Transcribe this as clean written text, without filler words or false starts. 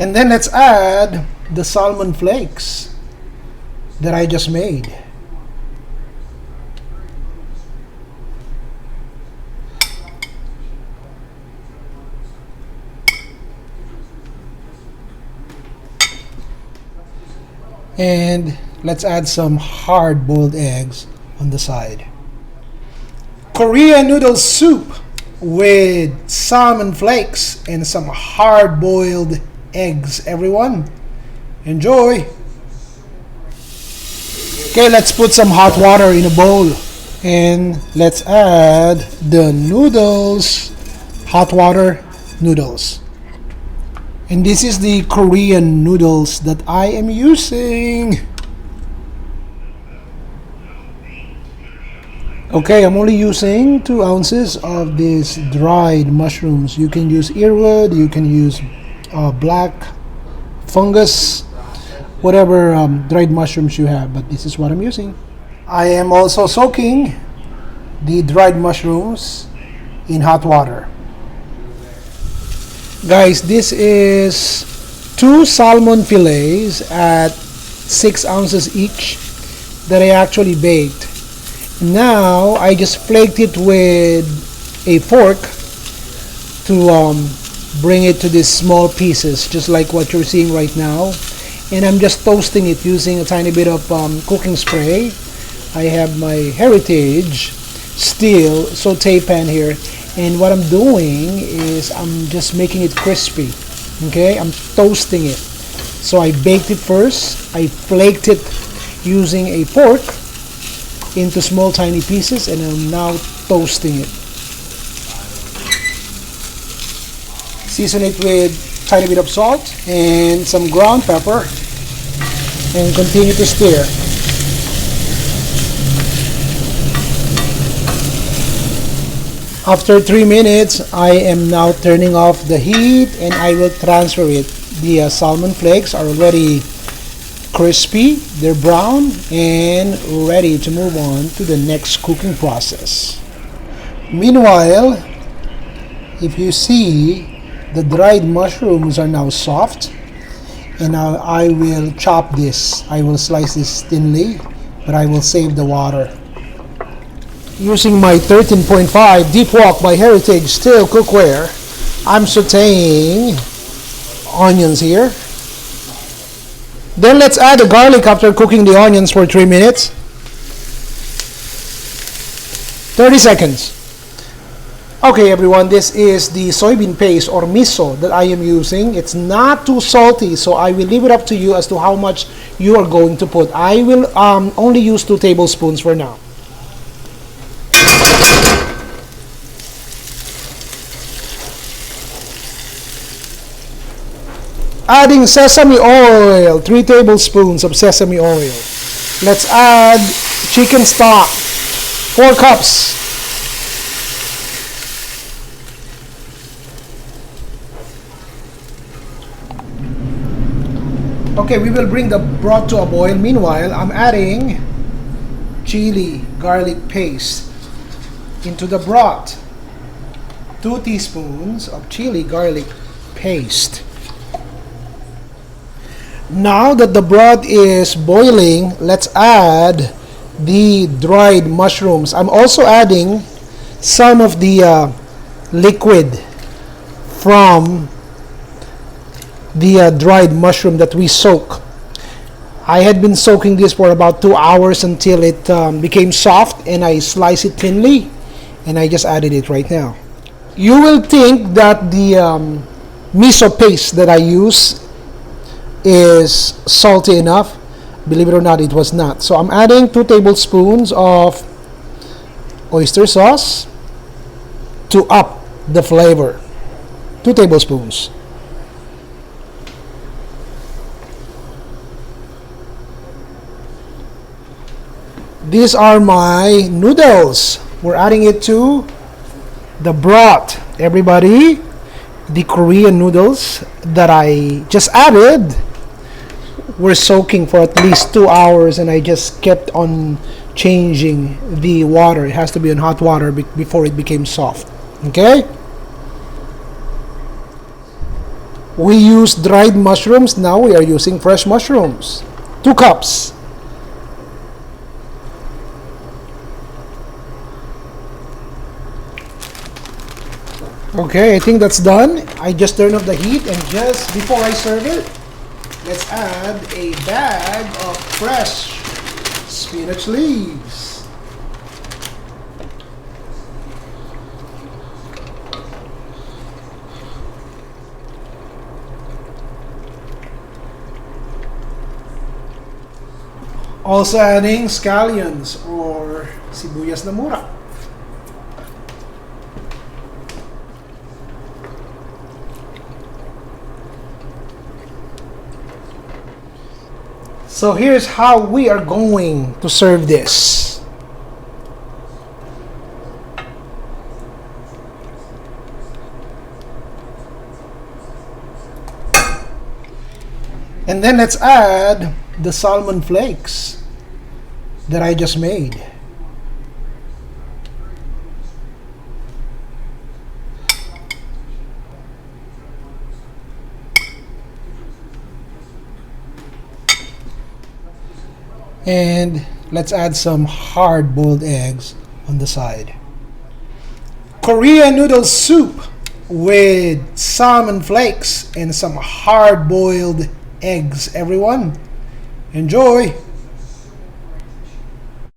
And then let's add the salmon flakes that I just made. And let's add some hard-boiled eggs on the side. Korean noodle soup with salmon flakes and some hard-boiled eggs, everyone. Enjoy! Okay, let's put some hot water in a bowl. And let's add the noodles, hot water noodles. And this is the Korean noodles that I am using. Okay, I'm only using 2 ounces of these dried mushrooms. You can use earwood, you can use black fungus, whatever dried mushrooms you have, but this is what I'm using. I am also soaking the dried mushrooms in hot water. Guys, this is 2 salmon fillets at 6 ounces each that I actually baked. Now I just flaked it with a fork to bring it to these small pieces, just like what you're seeing right now. And I'm just toasting it using a tiny bit of cooking spray. I have my Heritage steel saute pan here, and what I'm doing is I'm just making it crispy. Okay, I'm toasting it. So I baked it first, I flaked it using a fork into small tiny pieces, and I'm now toasting it. Season it with tiny bit of salt and some ground pepper, and continue to stir. After 3 minutes, I am now turning off the heat and I will transfer it. The salmon flakes are already crispy, they're brown and ready to move on to the next cooking process. Meanwhile, if you see, the dried mushrooms are now soft, and now I will chop this. I will slice this thinly, but I will save the water. Using my 13.5 Deep Wok by Heritage steel cookware, I'm sauteing onions here. Then let's add the garlic after cooking the onions for 3 minutes. 30 seconds. Okay everyone, this is the soybean paste or MISO that I am using. It's not too salty, so I will leave it up to you as to how much you are going to put. I will only use 2 tablespoons for now. Adding sesame oil, 3 tablespoons of sesame oil. Let's add chicken stock, 4 cups. Okay, we will bring the broth to a boil. Meanwhile, I'm adding chili garlic paste into the broth. 2 teaspoons of chili garlic paste. Now that the broth is boiling, let's add the dried mushrooms. I'm also adding some of the liquid from the dried mushroom that we soak. I had been soaking this for about 2 hours until it became soft, and I slice it thinly, and I just added it right now. You will think that the miso paste that I use is salty enough. Believe it or not, it was not. So I'm adding 2 tablespoons of oyster sauce to up the flavor. 2 tablespoons. These are my noodles. We're adding it to the broth. Everybody, the Korean noodles that I just added were soaking for at least 2 hours, and I just kept on changing the water. It has to be in hot water before it became soft. Okay? We used dried mushrooms, now we are using fresh mushrooms. 2 cups. Okay, I think that's done. I just turned off the heat, and just before I serve it, let's add a bag of fresh spinach leaves. Also adding scallions or sibuyas na mura. So here's how we are going to serve this. And then let's add the salmon flakes that I just made. And let's add some hard-boiled eggs on the side. Korean noodle soup with salmon flakes and some hard-boiled eggs, everyone. Enjoy!